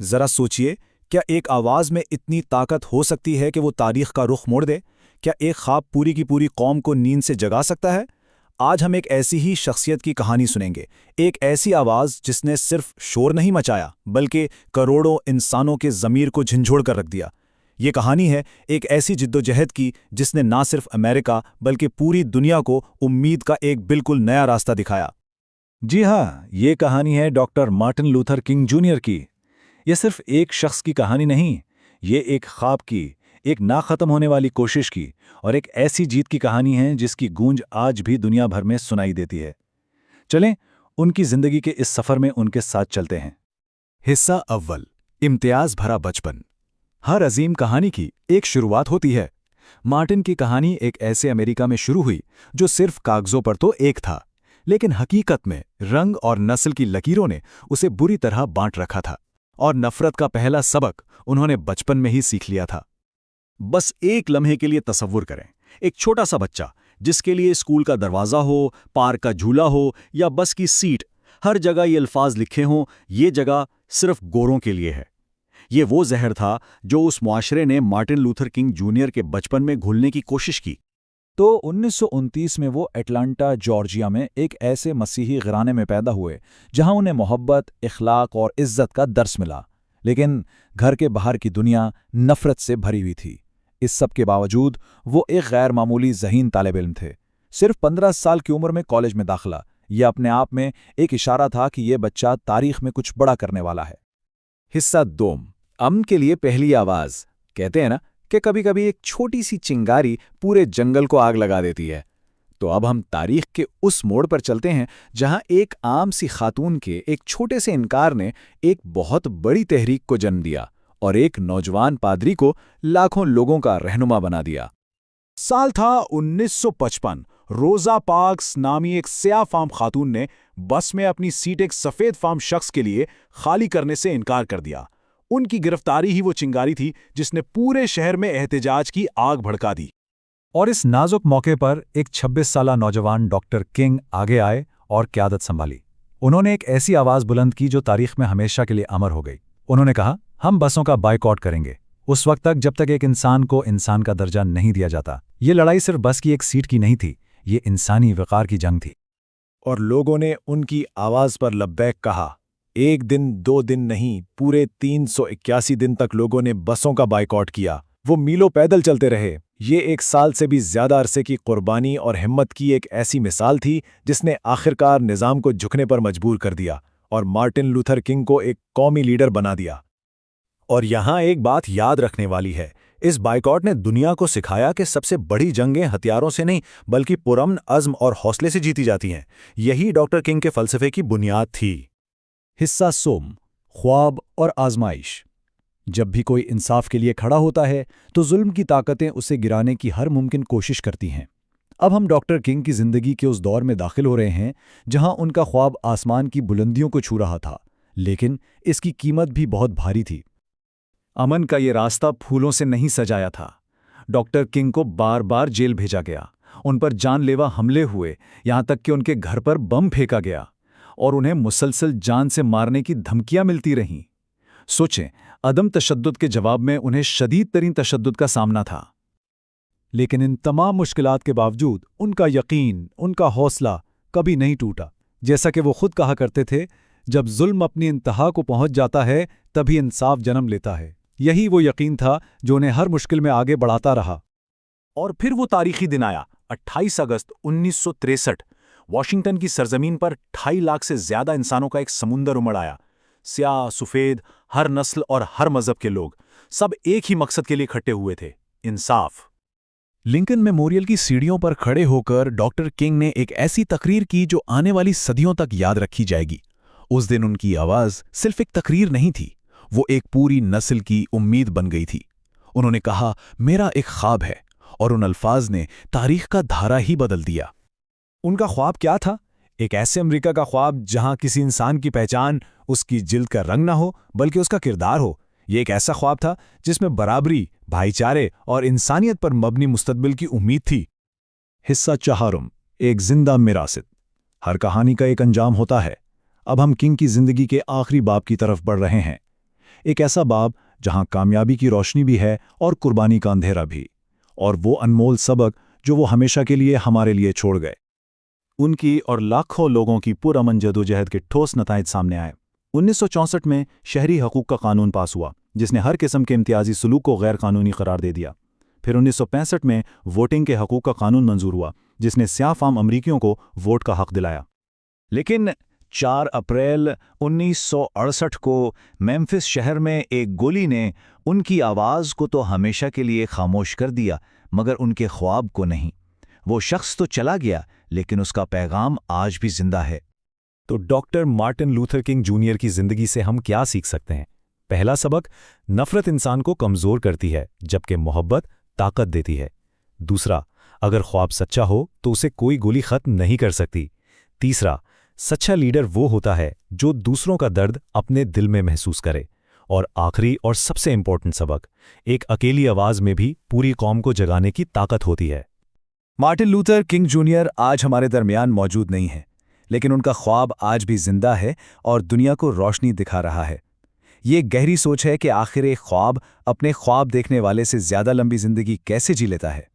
ذرا سوچئے، کیا ایک آواز میں اتنی طاقت ہو سکتی ہے کہ وہ تاریخ کا رخ موڑ دے؟ کیا ایک خواب پوری کی پوری قوم کو نیند سے جگا سکتا ہے؟ آج ہم ایک ایسی ہی شخصیت کی کہانی سنیں گے، ایک ایسی آواز جس نے صرف شور نہیں مچایا بلکہ کروڑوں انسانوں کے ضمیر کو جھنجھوڑ کر رکھ دیا۔ یہ کہانی ہے ایک ایسی جدوجہد کی جس نے نہ صرف امریکہ بلکہ پوری دنیا کو امید کا ایک بالکل نیا راستہ دکھایا۔ جی ہاں، یہ کہانی ہے doctor Martin Luther king junior کی۔ یہ صرف ایک شخص کی کہانی نہیں، یہ ایک خواب کی، ایک نہ ختم ہونے والی کوشش کی اور ایک ایسی جیت کی کہانی ہے جس کی گونج آج بھی دنیا بھر میں سنائی دیتی ہے۔ چلیں ان کی زندگی کے اس سفر میں ان کے ساتھ چلتے ہیں۔ حصہ اول، امتیاز بھرا بچپن۔ ہر عظیم کہانی کی ایک شروعات ہوتی ہے۔ مارٹن کی کہانی ایک ایسے امریکہ میں شروع ہوئی جو صرف کاغذوں پر تو ایک تھا، لیکن حقیقت میں رنگ اور نسل کی لکیروں نے اسے بری طرح بانٹ رکھا تھا، اور نفرت کا پہلا سبق انہوں نے بچپن میں ہی سیکھ لیا تھا۔ بس ایک لمحے کے لیے تصور کریں، ایک چھوٹا سا بچہ جس کے لیے اسکول کا دروازہ ہو، پارک کا جھولا ہو یا بس کی سیٹ، ہر جگہ یہ الفاظ لکھے ہوں، یہ جگہ صرف گوروں کے لیے ہے۔ یہ وہ زہر تھا جو اس معاشرے نے مارٹن لوتھر کنگ جونیئر کے بچپن میں گھلنے کی کوشش کی۔ تو 1929 میں وہ اٹلانٹا جارجیا میں ایک ایسے مسیحی گھرانے میں پیدا ہوئے جہاں انہیں محبت، اخلاق اور عزت کا درس ملا، لیکن گھر کے باہر کی دنیا نفرت سے بھری ہوئی تھی۔ اس سب کے باوجود وہ ایک غیر معمولی ذہین طالب علم تھے۔ صرف 15 سال کی عمر میں کالج میں داخلہ، یہ اپنے آپ میں ایک اشارہ تھا کہ یہ بچہ تاریخ میں کچھ بڑا کرنے والا ہے۔ حصہ دوم، امن کے لیے پہلی آواز۔ کہتے ہیں نا کہ کبھی کبھی ایک چھوٹی سی چنگاری پورے جنگل کو آگ لگا دیتی ہے۔ تو اب ہم تاریخ کے اس موڑ پر چلتے ہیں جہاں ایک عام سی خاتون کے ایک چھوٹے سے انکار نے ایک بہت بڑی تحریک کو جنم دیا اور ایک نوجوان پادری کو لاکھوں لوگوں کا رہنما بنا دیا۔ سال تھا 1955۔ روزا پارکس نامی ایک سیاہ فام خاتون نے بس میں اپنی سیٹ ایک سفید فام شخص کے لیے خالی کرنے سے انکار کر دیا۔ ان کی گرفتاری ہی وہ چنگاری تھی جس نے پورے شہر میں احتجاج کی آگ بھڑکا دی۔ اور اس نازک موقع پر ایک 26 سالہ نوجوان ڈاکٹر کنگ آگے آئے اور قیادت سنبھالی۔ انہوں نے ایک ایسی آواز بلند کی جو تاریخ میں ہمیشہ کے لیے امر ہو گئی۔ انہوں نے کہا، ہم بسوں کا بائیکاٹ کریں گے اس وقت تک جب تک ایک انسان کو انسان کا درجہ نہیں دیا جاتا۔ یہ لڑائی صرف بس کی ایک سیٹ کی نہیں تھی، یہ انسانی وقار کی جنگ تھی۔ اور لوگوں نے ان کی آواز پر لبیک کہا۔ ایک دن، 2 دن نہیں، پورے 381 دن تک لوگوں نے بسوں کا بائیکاٹ کیا۔ وہ میلوں پیدل چلتے رہے۔ یہ 1 سال سے بھی زیادہ عرصے کی قربانی اور ہمت کی ایک ایسی مثال تھی جس نے آخرکار نظام کو جھکنے پر مجبور کر دیا اور مارٹن لوتھر کنگ کو ایک قومی لیڈر بنا دیا۔ اور یہاں ایک بات یاد رکھنے والی ہے، اس بائیکاٹ نے دنیا کو سکھایا کہ سب سے بڑی جنگیں ہتھیاروں سے نہیں بلکہ پرامن عزم اور حوصلے سے جیتی جاتی ہیں۔ یہی ڈاکٹر کنگ کے فلسفے کی بنیاد تھی۔ حصہ سوم، خواب اور آزمائش۔ جب بھی کوئی انصاف کے لیے کھڑا ہوتا ہے تو ظلم کی طاقتیں اسے گرانے کی ہر ممکن کوشش کرتی ہیں۔ اب ہم ڈاکٹر کنگ کی زندگی کے اس دور میں داخل ہو رہے ہیں جہاں ان کا خواب آسمان کی بلندیوں کو چھو رہا تھا، لیکن اس کی قیمت بھی بہت بھاری تھی۔ امن کا یہ راستہ پھولوں سے نہیں سجایا تھا۔ ڈاکٹر کنگ کو بار بار جیل بھیجا گیا، ان پر جان لیوا حملے ہوئے، یہاں تک کہ ان کے گھر پر بم پھینکا گیا اور انہیں مسلسل جان سے مارنے کی دھمکیاں ملتی رہیں۔ سوچیں، عدم تشدد کے جواب میں انہیں شدید ترین تشدد کا سامنا تھا۔ لیکن ان تمام مشکلات کے باوجود ان کا یقین، ان کا حوصلہ کبھی نہیں ٹوٹا۔ جیسا کہ وہ خود کہا کرتے تھے، جب ظلم اپنی انتہا کو پہنچ جاتا ہے تبھی انصاف جنم لیتا ہے۔ یہی وہ یقین تھا جو انہیں ہر مشکل میں آگے بڑھاتا رہا۔ اور پھر وہ تاریخی دن آیا، 28 اگست 1963۔ واشنگٹن کی سرزمین پر 2.5 لاکھ سے زیادہ انسانوں کا ایک سمندر امڑ آیا۔ سیاہ، سفید، ہر نسل اور ہر مذہب کے لوگ، سب ایک ہی مقصد کے لیے اکٹھے ہوئے تھے، انصاف۔ لنکن میموریل کی سیڑھیوں پر کھڑے ہو کر ڈاکٹر کنگ نے ایک ایسی تقریر کی جو آنے والی صدیوں تک یاد رکھی جائے گی۔ اس دن ان کی آواز صرف ایک تقریر نہیں تھی، وہ ایک پوری نسل کی امید بن گئی تھی۔ انہوں نے کہا، میرا ایک خواب ہے، اور ان الفاظ نے تاریخ کا دھارا ہی بدل دیا۔ ان کا خواب کیا تھا؟ ایک ایسے امریکہ کا خواب جہاں کسی انسان کی پہچان اس کی جلد کا رنگ نہ ہو بلکہ اس کا کردار ہو۔ یہ ایک ایسا خواب تھا جس میں برابری، بھائی چارے اور انسانیت پر مبنی مستقبل کی امید تھی۔ حصہ چہارم، ایک زندہ وراثت۔ ہر کہانی کا ایک انجام ہوتا ہے۔ اب ہم کنگ کی زندگی کے آخری باب کی طرف بڑھ رہے ہیں۔ ایک ایسا باب جہاں کامیابی کی روشنی بھی ہے اور قربانی کا اندھیرا بھی، اور وہ انمول سبق جو وہ ہمیشہ کے لیے ہمارے لیے چھوڑ گئے۔ ان کی اور لاکھوں لوگوں کی پرامن جدوجہد کے ٹھوس نتائج سامنے آئے۔ 1964 میں شہری حقوق کا قانون پاس ہوا، جس نے ہر قسم کے امتیازی سلوک کو غیر قانونی قرار دے دیا۔ پھر 1965 میں ووٹنگ کے حقوق کا قانون منظور ہوا، جس نے سیاہ فام امریکیوں کو ووٹ کا حق دلایا۔ لیکن 4 اپریل 1968 کو میمفس شہر میں ایک گولی نے ان کی آواز کو تو ہمیشہ کے لیے خاموش کر دیا، مگر ان کے خواب کو نہیں۔ وہ شخص تو چلا گیا، لیکن اس کا پیغام آج بھی زندہ ہے۔ تو doctor Martin Luther king junior کی زندگی سے ہم کیا سیکھ سکتے ہیں؟ پہلا سبق، نفرت انسان کو کمزور کرتی ہے، جبکہ محبت طاقت دیتی ہے۔ دوسرا، اگر خواب سچا ہو تو اسے کوئی گولی ختم نہیں کر سکتی۔ تیسرا، سچا لیڈر وہ ہوتا ہے جو دوسروں کا درد اپنے دل میں محسوس کرے۔ اور آخری اور سب سے امپورٹنٹ سبق، ایک اکیلی آواز میں بھی پوری قوم کو جگانے کی طاقت ہوتی ہے۔ مارٹن لوتھر کنگ جونیئر آج ہمارے درمیان موجود نہیں ہیں، لیکن ان کا خواب آج بھی زندہ ہے اور دنیا کو روشنی دکھا رہا ہے۔ یہ گہری سوچ ہے کہ آخر ایک خواب اپنے خواب دیکھنے والے سے زیادہ لمبی زندگی کیسے جی لیتا ہے۔